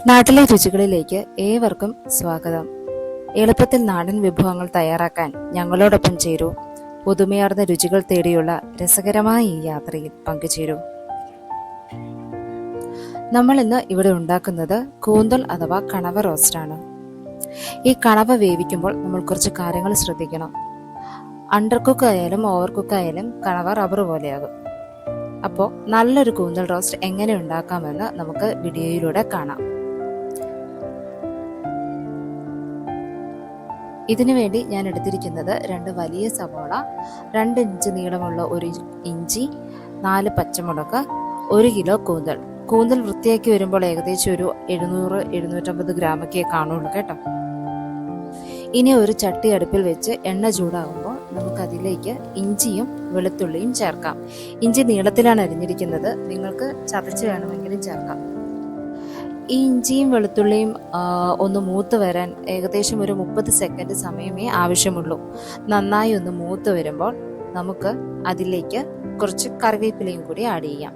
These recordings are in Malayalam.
നാട്ടിലെ രുചികളിലേക്ക് ഏവർക്കും സ്വാഗതം. എളുപ്പത്തിൽ നാടൻ വിഭവങ്ങൾ തയ്യാറാക്കാൻ ഞങ്ങളോടൊപ്പം ചേരൂ. പുതുമയാർന്ന രുചികൾ തേടിയുള്ള രസകരമായ ഈ യാത്രയിൽ പങ്കുചേരൂ. നമ്മൾ ഇന്ന് ഇവിടെ ഉണ്ടാക്കുന്നത് കൂന്തൽ അഥവാ കണവ റോസ്റ്റാണ്. ഈ കണവ വേവിക്കുമ്പോൾ നമ്മൾ കുറച്ച് കാര്യങ്ങൾ ശ്രദ്ധിക്കണം. അണ്ടർ കുക്ക് ആയാലും ഓവർ കുക്ക് ആയാലും കണവ റബ്ബർ പോലെയാകും. അപ്പോൾ നല്ലൊരു കൂന്തൽ റോസ്റ്റ് എങ്ങനെ ഉണ്ടാക്കാമെന്ന് നമുക്ക് വീഡിയോയിലൂടെ കാണാം. ഇതിനു വേണ്ടി ഞാൻ എടുത്തിരിക്കുന്നത് 2 വലിയ സവാള, 2 ഇഞ്ച് നീളമുള്ള 1 ഇഞ്ചി, 4 പച്ചമുളക്, 1 കിലോ കൂന്തൽ വൃത്തിയാക്കി വരുമ്പോൾ ഏകദേശം ഒരു 700-750 ഗ്രാമൊക്കെ കാണുള്ളൂ കേട്ടോ. ഇനി ഒരു ചട്ടി അടുപ്പിൽ വെച്ച് എണ്ണ ചൂടാകുമ്പോൾ നമുക്ക് അതിലേക്ക് ഇഞ്ചിയും വെളുത്തുള്ളിയും ചേർക്കാം. ഇഞ്ചി നീളത്തിലാണ് അരിഞ്ഞിരിക്കുന്നത്, നിങ്ങൾക്ക് ചതച്ച് വേണമെങ്കിലും ചേർക്കാം. ഈ ഇഞ്ചിയും വെളുത്തുള്ളിയും ഒന്ന് മൂത്ത് വരാൻ ഏകദേശം ഒരു 30 സെക്കൻഡ് സമയമേ ആവശ്യമുള്ളൂ. നന്നായി ഒന്ന് മൂത്ത് വരുമ്പോൾ നമുക്ക് അതിലേക്ക് കുറച്ച് കറിവേപ്പിലയും കൂടി ആഡ് ചെയ്യാം.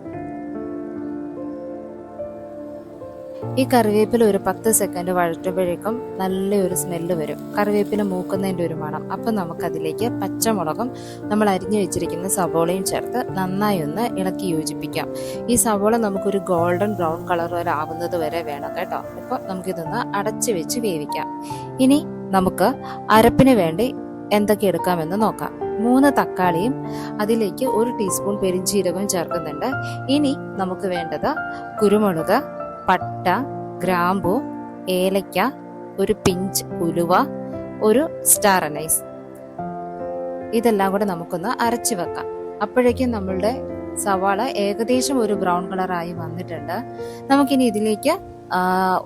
ഈ കറിവേപ്പില ഒരു 10 സെക്കൻഡ് വഴറ്റുമ്പോഴേക്കും നല്ലൊരു സ്മെല്ല് വരും. കറിവേപ്പില മൂക്കുന്നതിൻ്റെ ഒരു മണം. അപ്പം നമുക്കതിലേക്ക് പച്ചമുളകും നമ്മൾ അരിഞ്ഞു വെച്ചിരിക്കുന്ന സവോളയും ചേർത്ത് നന്നായി ഒന്ന് ഇളക്കി യോജിപ്പിക്കാം. ഈ സവോള നമുക്കൊരു ഗോൾഡൻ ബ്രൗൺ കളർ വരെ ആവുന്നത് വരെ വേണം കേട്ടോ. ഇപ്പോൾ നമുക്കിതൊന്ന് അടച്ചു വെച്ച് വേവിക്കാം. ഇനി നമുക്ക് അരപ്പിന് വേണ്ടി എന്തൊക്കെ എടുക്കാമെന്ന് നോക്കാം. 3 തക്കാളിയും അതിലേക്ക് 1 ടീസ്പൂൺ പെരിഞ്ജീരകവും ചേർക്കുന്നുണ്ട്. ഇനി നമുക്ക് വേണ്ടത് കുരുമുളക്, പട്ട, ഗ്രാമ്പു, ഏലക്ക, ഒരു പിഞ്ച് ഉലുവ, ഒരു സ്റ്റാർ അനൈസ്. ഇതെല്ലാം കൂടെ നമുക്കൊന്ന് അരച്ചു വെക്കാം. അപ്പോഴേക്കും നമ്മളുടെ സവാള ഏകദേശം ഒരു ബ്രൗൺ കളറായി വന്നിട്ടുണ്ട്. നമുക്കിനി ഇതിലേക്ക്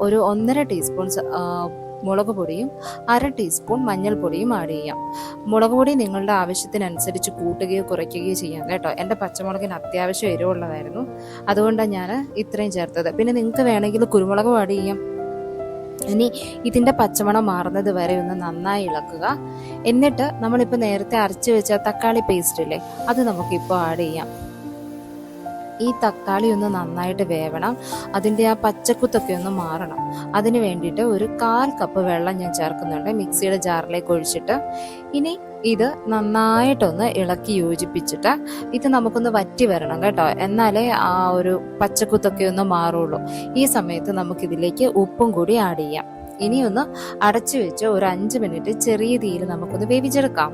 ഒരു 1.5 ടീസ്പൂൺ മുളക് പൊടിയും 1/2 ടീസ്പൂൺ മഞ്ഞൾപ്പൊടിയും ആഡ് ചെയ്യാം. മുളക് പൊടി നിങ്ങളുടെ ആവശ്യത്തിനനുസരിച്ച് കൂട്ടുകയോ കുറയ്ക്കുകയോ ചെയ്യാം കേട്ടോ. എൻ്റെ പച്ചമുളകിന് അത്യാവശ്യം എരിവുള്ളതായിരുന്നു, അതുകൊണ്ടാണ് ഞാൻ ഇത്രയും ചേർത്തത്. പിന്നെ നിങ്ങൾക്ക് വേണമെങ്കിൽ കുരുമുളക് ആഡ് ചെയ്യാം. ഇനി ഇതിൻ്റെ പച്ചമണം മാറുന്നത് വരെ ഒന്ന് നന്നായി ഇളക്കുക. എന്നിട്ട് നമ്മളിപ്പോൾ നേരത്തെ അരച്ച് വെച്ച തക്കാളി പേസ്റ്റ് ഇല്ലേ, അത് നമുക്കിപ്പോൾ ആഡ് ചെയ്യാം. ഈ തക്കാളി ഒന്ന് നന്നായിട്ട് വേവണം, അതിൻ്റെ ആ പച്ചക്കുത്തൊക്കെ ഒന്ന് മാറണം. അതിന് വേണ്ടിയിട്ട് ഒരു 1/4 കപ്പ് വെള്ളം ഞാൻ ചേർക്കുന്നുണ്ട് മിക്സിയുടെ ജാറിലേക്ക് ഒഴിച്ചിട്ട്. ഇനി ഇത് നന്നായിട്ടൊന്ന് ഇളക്കി യോജിപ്പിച്ചിട്ട് ഇത് നമുക്കൊന്ന് വറ്റി വരണം കേട്ടോ, എന്നാലേ ആ ഒരു പച്ചക്കുത്തൊക്കെ ഒന്ന് മാറുള്ളൂ. ഈ സമയത്ത് നമുക്കിതിലേക്ക് ഉപ്പും കൂടി ആഡ് ചെയ്യാം. ഇനി ഒന്ന് അടച്ചു വെച്ച് ഒരു 5 മിനിറ്റ് ചെറിയ തീയിൽ നമുക്കൊന്ന് വേവിച്ചെടുക്കാം.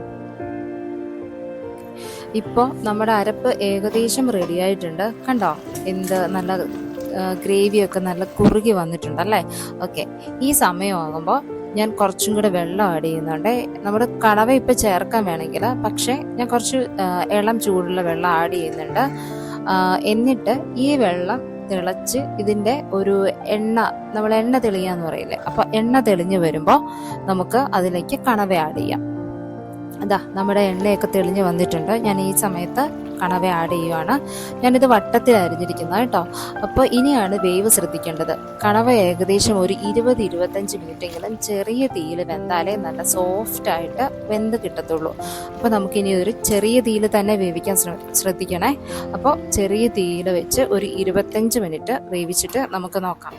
ഇപ്പോൾ നമ്മുടെ അരപ്പ് ഏകദേശം റെഡി ആയിട്ടുണ്ട്. കണ്ടോ, എന്ത് നല്ല ഗ്രേവിയൊക്കെ നല്ല കുറുകി വന്നിട്ടുണ്ടല്ലേ. ഓക്കെ, ഈ സമയമാകുമ്പോൾ ഞാൻ കുറച്ചും കൂടെ വെള്ളം ആഡ് ചെയ്യുന്നുണ്ട്. നമ്മുടെ കണവ ഇപ്പോൾ ചേർക്കാൻ വേണമെങ്കിൽ, പക്ഷേ ഞാൻ കുറച്ച് ഇളം ചൂടുള്ള വെള്ളം ആഡ് ചെയ്യുന്നുണ്ട്. എന്നിട്ട് ഈ വെള്ളം തിളച്ച് ഇതിൻ്റെ ഒരു നമ്മൾ എണ്ണ തെളിയാന്ന് പറയില്ലേ, അപ്പോൾ എണ്ണ തെളിഞ്ഞ് വരുമ്പോൾ നമുക്ക് അതിലേക്ക് കണവ ആഡ് ചെയ്യാം. അതാ നമ്മുടെ എണ്ണയൊക്കെ തെളിഞ്ഞ് വന്നിട്ടുണ്ട്. ഞാൻ ഈ സമയത്ത് കണവ ആഡ് ചെയ്യുവാണ്. ഞാനിത് വട്ടത്തിൽ അരിഞ്ഞിരിക്കുന്നത് കേട്ടോ. അപ്പോൾ ഇനിയാണ് വേവ് ശ്രദ്ധിക്കേണ്ടത്. കണവ ഏകദേശം ഒരു 20-25 മിനിറ്റെങ്കിലും ചെറിയ തീയിൽ വെന്താലേ നല്ല സോഫ്റ്റായിട്ട് വെന്ത് കിട്ടത്തുള്ളൂ. അപ്പോൾ നമുക്കിനി ഒരു ചെറിയ തീയിൽ തന്നെ വേവിക്കാൻ ശ്രദ്ധിക്കണേ. അപ്പോൾ ചെറിയ തീയിൽ വെച്ച് ഒരു 25 മിനിറ്റ് വേവിച്ചിട്ട് നമുക്ക് നോക്കാം.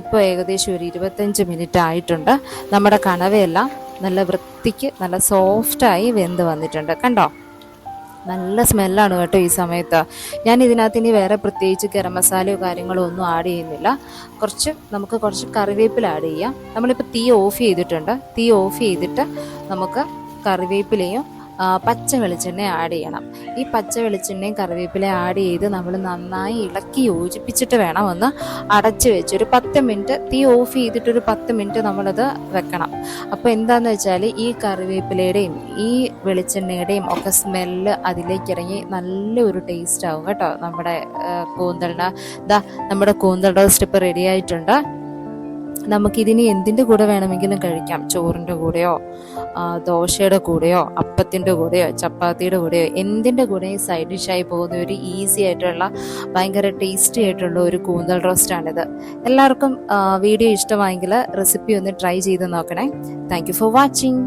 ഇപ്പോൾ ഏകദേശം ഒരു 25 മിനിറ്റ് ആയിട്ടുണ്ട്. നമ്മുടെ കണവയെല്ലാം നല്ല വൃത്തിക്ക് നല്ല സോഫ്റ്റായി വെന്ത് വന്നിട്ടുണ്ട്. കണ്ടോ, നല്ല സ്മെല്ലാണ് കേട്ടോ ഈ സമയത്ത്. ഞാൻ ഇതിനകത്ത് ഇനി വേറെ പ്രത്യേകിച്ച് ഗരം മസാലയോ കാര്യങ്ങളോ ഒന്നും ആഡ് ചെയ്യുന്നില്ല. നമുക്ക് കുറച്ച് കറിവേപ്പില ആഡ് ചെയ്യാം. നമ്മളിപ്പോൾ തീ ഓഫ് ചെയ്തിട്ടുണ്ട്. തീ ഓഫ് ചെയ്തിട്ട് നമുക്ക് കറിവേപ്പിലയും പച്ച വെളിച്ചെണ്ണ ആഡ് ചെയ്യണം. ഈ പച്ച വെളിച്ചെണ്ണയും കറിവേപ്പില ആഡ് ചെയ്ത് നമ്മൾ നന്നായി ഇളക്കി യോജിപ്പിച്ചിട്ട് വേണം ഒന്ന് അടച്ച് വെച്ച് ഒരു 10 മിനിറ്റ്, തീ ഓഫ് ചെയ്തിട്ടൊരു 10 മിനിറ്റ് നമ്മളത് വെക്കണം. അപ്പോൾ എന്താണെന്ന് വെച്ചാൽ ഈ കറിവേപ്പിലയുടെയും ഈ വെളിച്ചെണ്ണയുടെയും ഒക്കെ സ്മെല്ല് അതിലേക്ക് ഇറങ്ങി നല്ലൊരു ടേസ്റ്റ് ആവും കേട്ടോ നമ്മുടെ കൂന്തലിന്. നമ്മുടെ കൂന്തൽ റോസ്റ്റ് ഇപ്പോൾ റെഡി ആയിട്ടുണ്ട്. നമുക്കിതിന് എന്തിൻ്റെ കൂടെ വേണമെങ്കിലും കഴിക്കാം. ചോറിൻ്റെ കൂടെയോ ദോശയുടെ കൂടെയോ അപ്പത്തിൻ്റെ കൂടെയോ ചപ്പാത്തിയുടെ കൂടെയോ എന്തിൻ്റെ കൂടെയും സൈഡ് ഡിഷായി പോകുന്ന ഒരു ഈസി ആയിട്ടുള്ള ഭയങ്കര ടേസ്റ്റി ആയിട്ടുള്ള ഒരു കൂന്തൽ റോസ്റ്റാണിത്. എല്ലാവർക്കും വീഡിയോ ഇഷ്ടമായെങ്കിൽ റെസിപ്പി ഒന്ന് ട്രൈ ചെയ്ത് നോക്കണേ. Thank you for watching.